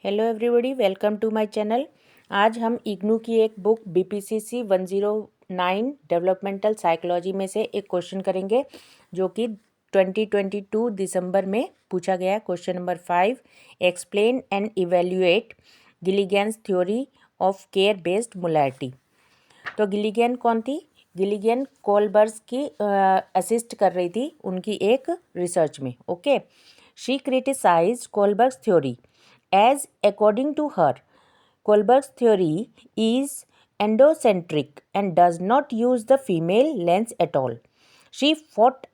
Hello everybody, welcome to my channel. आज हम इग्नू की एक बुक BPCC 109 डेवलपमेंटल साइकोलॉजी में से एक क्वेश्चन करेंगे जो कि 2022 दिसंबर में पूछा गया है। Question number 5, explain and evaluate Gilligan's theory of care based morality. तो गिलिगेन कौन थी? गिलिगेन कोलबर्ग की असिस्ट कर रही थी उनकी एक रिसर्च में। Okay, she criticised Kohlberg theory as according to her, Kohlberg's theory is endocentric and does not use the female lens at all. She fought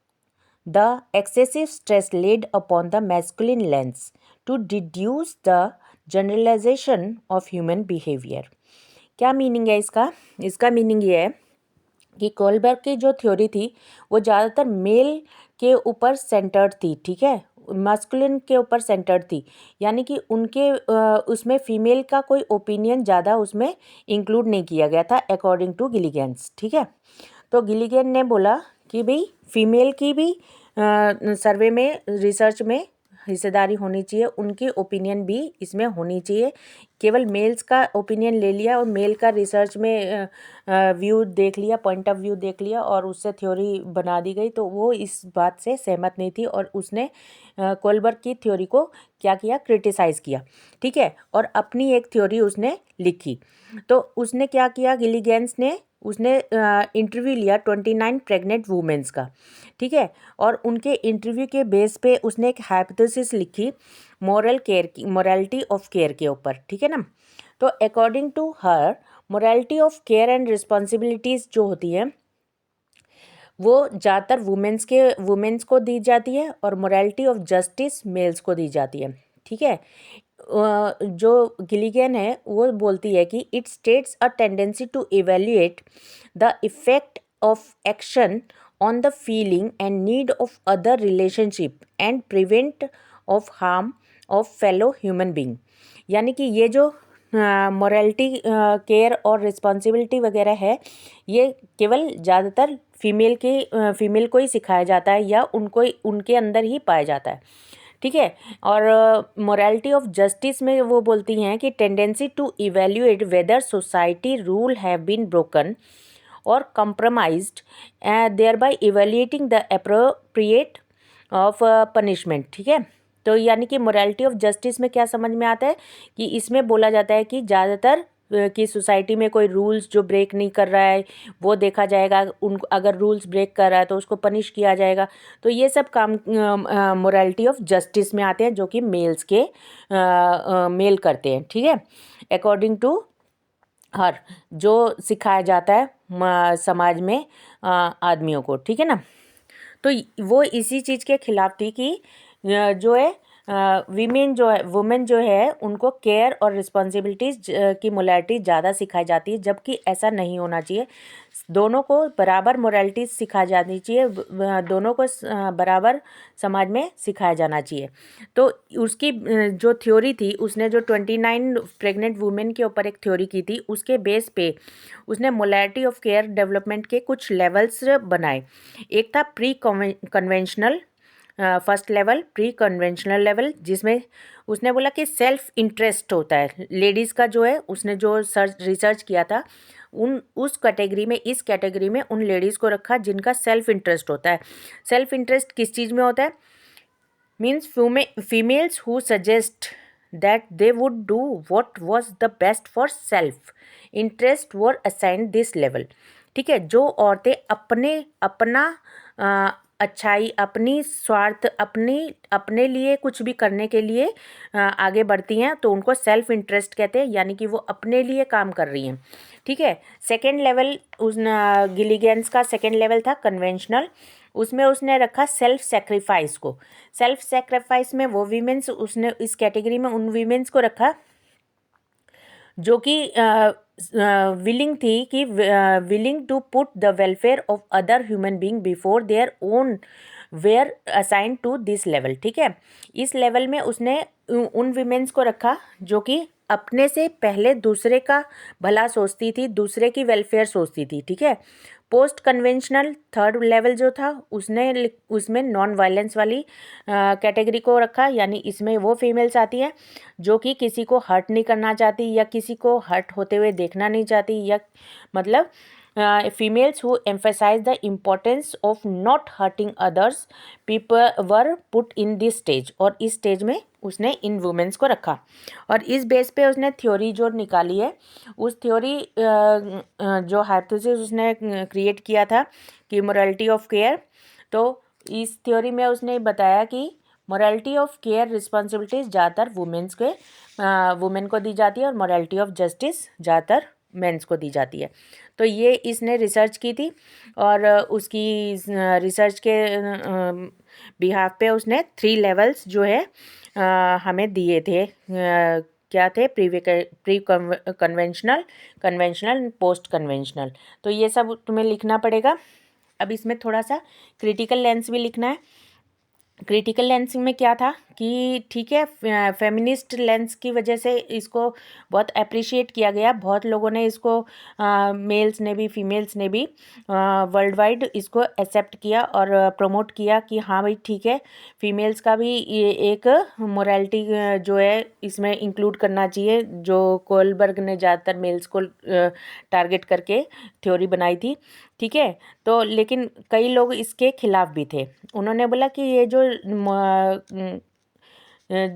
the excessive stress laid upon the masculine lens to deduce the generalization of human behavior. क्या meaning है इसका? इसका meaning ये है कि Kohlberg की जो theory थी वो ज़्यादातर मेल के ऊपर सेंटर्ड थी, ठीक है, मस्कुलिन के ऊपर सेंटर्ड थी, यानी कि उनके उसमें फीमेल का कोई ओपिनियन ज़्यादा उसमें इंक्लूड नहीं किया गया था अकॉर्डिंग टू गिलिगेन्स। ठीक है, तो गिलिगेन ने बोला कि भाई फीमेल की भी सर्वे में, रिसर्च में हिस्सेदारी होनी चाहिए, उनकी ओपिनियन भी इसमें होनी चाहिए। केवल मेल्स का ओपिनियन ले लिया और मेल का रिसर्च में व्यू देख लिया, पॉइंट ऑफ व्यू देख लिया और उससे थ्योरी बना दी गई, तो वो इस बात से सहमत नहीं थी और उसने कोलबर्ग की थ्योरी को क्या किया? क्रिटिसाइज़ किया। ठीक है, और अपनी एक थ्योरी उसने लिखी। तो उसने क्या किया? गिलिगेन्स ने उसने इंटरव्यू लिया 29 प्रेग्नेंट वुमेन्स का। ठीक है, और उनके इंटरव्यू के बेस पे उसने एक हाइपोथेसिस लिखी मोरालिटी ऑफ केयर के ऊपर। ठीक है ना, तो according to her morality of care and responsibilities जो होती हैं वो ज़्यादातर वुमेन्स को दी जाती है और मोरालिटी ऑफ जस्टिस मेल्स को दी जाती है। ठीक है, जो गिलिगेन है वो बोलती है कि it states a tendency to evaluate the effect of action on the feeling and need of other relationship and prevent of harm of fellow human being. यानी कि ये जो मोरालिटी केयर और रिस्पॉन्सिबिलिटी वगैरह है, ये केवल ज़्यादातर फीमेल को ही सिखाया जाता है या उनके अंदर ही पाया जाता है। ठीक है, और मोरालिटी ऑफ जस्टिस में वो बोलती हैं कि tendency to evaluate whether society rule have been broken और compromised, thereby evaluating the appropriate of punishment. ठीक है, तो यानी कि मोरालिटी ऑफ जस्टिस में क्या समझ में आता है कि इसमें बोला जाता है कि ज़्यादातर कि सोसाइटी में कोई रूल्स जो ब्रेक नहीं कर रहा है वो देखा जाएगा, अगर रूल्स ब्रेक कर रहा है तो उसको पनिश किया जाएगा। तो ये सब काम मोरालिटी ऑफ जस्टिस में आते हैं जो कि मेल करते हैं। ठीक है, अकॉर्डिंग टू हर जो सिखाया जाता है समाज में आदमियों को। ठीक है ना, तो वो इसी चीज़ के खिलाफ थी कि जो है वुमेन जो है उनको केयर और रिस्पॉन्सिबिलिटीज़ की मोरालिटी ज़्यादा सिखाई जाती है, जबकि ऐसा नहीं होना चाहिए। दोनों को बराबर मोरालिटी सिखाई जानी चाहिए, दोनों को बराबर समाज में सिखाया जाना चाहिए। तो उसकी जो थ्योरी थी, उसने जो 29 प्रेग्नेंट वुमेन के ऊपर एक थ्योरी की थी, उसके बेस पे उसने मोरालिटी ऑफ केयर डेवलपमेंट के कुछ लेवल्स बनाए। एक था pre conventional, first level pre conventional level, जिसमें उसने बोला कि सेल्फ इंटरेस्ट होता है लेडीज़ का, जो है उसने जो रिसर्च किया था इस कैटेगरी में उन लेडीज़ को रखा जिनका सेल्फ इंटरेस्ट होता है। सेल्फ इंटरेस्ट किस चीज़ में होता है? Means females who suggest that they would do what was the best for self interest were assigned this level। ठीक है, जो औरतें अपना अच्छाई, अपनी स्वार्थ, अपने लिए कुछ भी करने के लिए आगे बढ़ती हैं तो उनको सेल्फ इंटरेस्ट कहते हैं, यानी कि वो अपने लिए काम कर रही हैं। ठीक है, सेकेंड लेवल गिलिगेन्स का सेकेंड लेवल था कन्वेंशनल, उसमें उसने रखा सेल्फ सेक्रीफाइस को। सेल्फ सेक्रीफाइस में वो वीमेंस, उसने इस कैटेगरी में उन वीमेंस को रखा जो कि willing to put the welfare of other human being before their own were assigned to this level. ठीक है, इस लेवल में उसने उन वीमेंस को रखा जो कि अपने से पहले दूसरे का भला सोचती थी, दूसरे की वेलफेयर सोचती थी, ठीक है। पोस्ट कन्वेंशनल थर्ड लेवल जो था उसमें नॉन वायलेंस वाली कैटेगरी को रखा, यानी इसमें वो फीमेल्स आती हैं जो कि किसी को हर्ट नहीं करना चाहती या किसी को हर्ट होते हुए देखना नहीं चाहती, या मतलब females who emphasize the importance of not hurting others people were put in this stage। और इस स्टेज में उसने इन वुमेन्स को रखा और इस बेस पे उसने थ्योरी जो निकाली है, उस थ्योरी जो हाइपोथेसिस उसने क्रिएट किया था कि मोरालिटी ऑफ केयर, तो इस थ्योरी में उसने बताया कि मोरालिटी ऑफ केयर रिस्पॉन्सिबिलिटीज ज़्यादातर वुमेन को दी जाती है और मोरालिटी ऑफ जस्टिस ज़्यादातर मेंस को दी जाती है। तो ये इसने रिसर्च की थी और उसकी रिसर्च के बिहाफ पे उसने 3 लेवल्स जो है हमें दिए थे। क्या थे? Pre conventional, conventional, post conventional. तो ये सब तुम्हें लिखना पड़ेगा। अब इसमें थोड़ा सा क्रिटिकल लेंस भी लिखना है। क्रिटिकल लेंस में क्या था कि ठीक है, फेमिनिस्ट लेंस की वजह से इसको बहुत अप्रिशिएट किया गया, बहुत लोगों ने इसको मेल्स ने भी फीमेल्स ने भी वर्ल्ड वाइड इसको एक्सेप्ट किया और प्रमोट किया कि हाँ भाई ठीक है, फीमेल्स का भी ये एक मोरालिटी जो है इसमें इंक्लूड करना चाहिए, जो कोलबर्ग ने ज़्यादातर मेल्स को टारगेट करके थ्योरी बनाई थी, ठीक है। तो लेकिन कई लोग इसके खिलाफ भी थे। उन्होंने बोला कि ये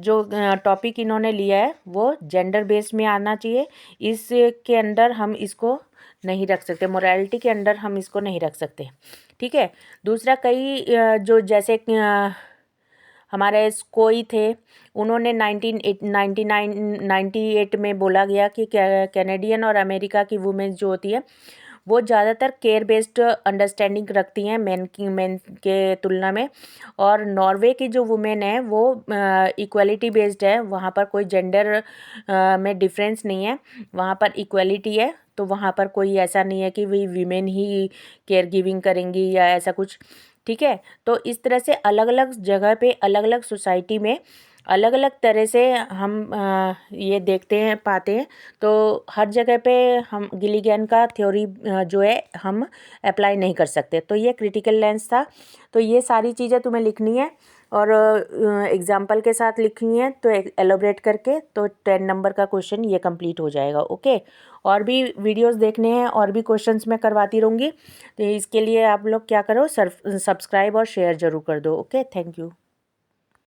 जो टॉपिक इन्होंने लिया है वो जेंडर बेस्ड में आना चाहिए, इसके अंदर हम इसको नहीं रख सकते, मोरालिटी के अंदर हम इसको नहीं रख सकते, ठीक है। दूसरा, कई जो जैसे हमारे कोई थे, उन्होंने 1998 में बोला गया कि कैनेडियन और अमेरिका की वुमेन्स जो होती है वो ज़्यादातर केयर बेस्ड अंडरस्टैंडिंग रखती हैं मेन के तुलना में, और नॉर्वे की जो वुमेन है वो इक्वलिटी बेस्ड है, वहाँ पर कोई जेंडर में डिफरेंस नहीं है, वहाँ पर इक्वलिटी है। तो वहाँ पर कोई ऐसा नहीं है कि वही वीमेन ही केयर गिविंग करेंगी या ऐसा कुछ, ठीक है। तो इस तरह से अलग अलग जगह पे, अलग अलग सोसाइटी में अलग अलग तरह से हम ये देखते हैं, पाते हैं। तो हर जगह पे हम गिलिगन का थ्योरी जो है हम अप्लाई नहीं कर सकते। तो ये क्रिटिकल लेंस था। तो ये सारी चीज़ें तुम्हें लिखनी है और एग्जाम्पल के साथ लिखनी है, तो एलोबरेट करके, तो 10 नंबर का क्वेश्चन ये कंप्लीट हो जाएगा। ओके, और भी वीडियोस देखने हैं और भी क्वेश्चंस मैं करवाती रहूँगी, तो इसके लिए आप लोग क्या करो, सब्सक्राइब और शेयर ज़रूर कर दो। Okay, thank you.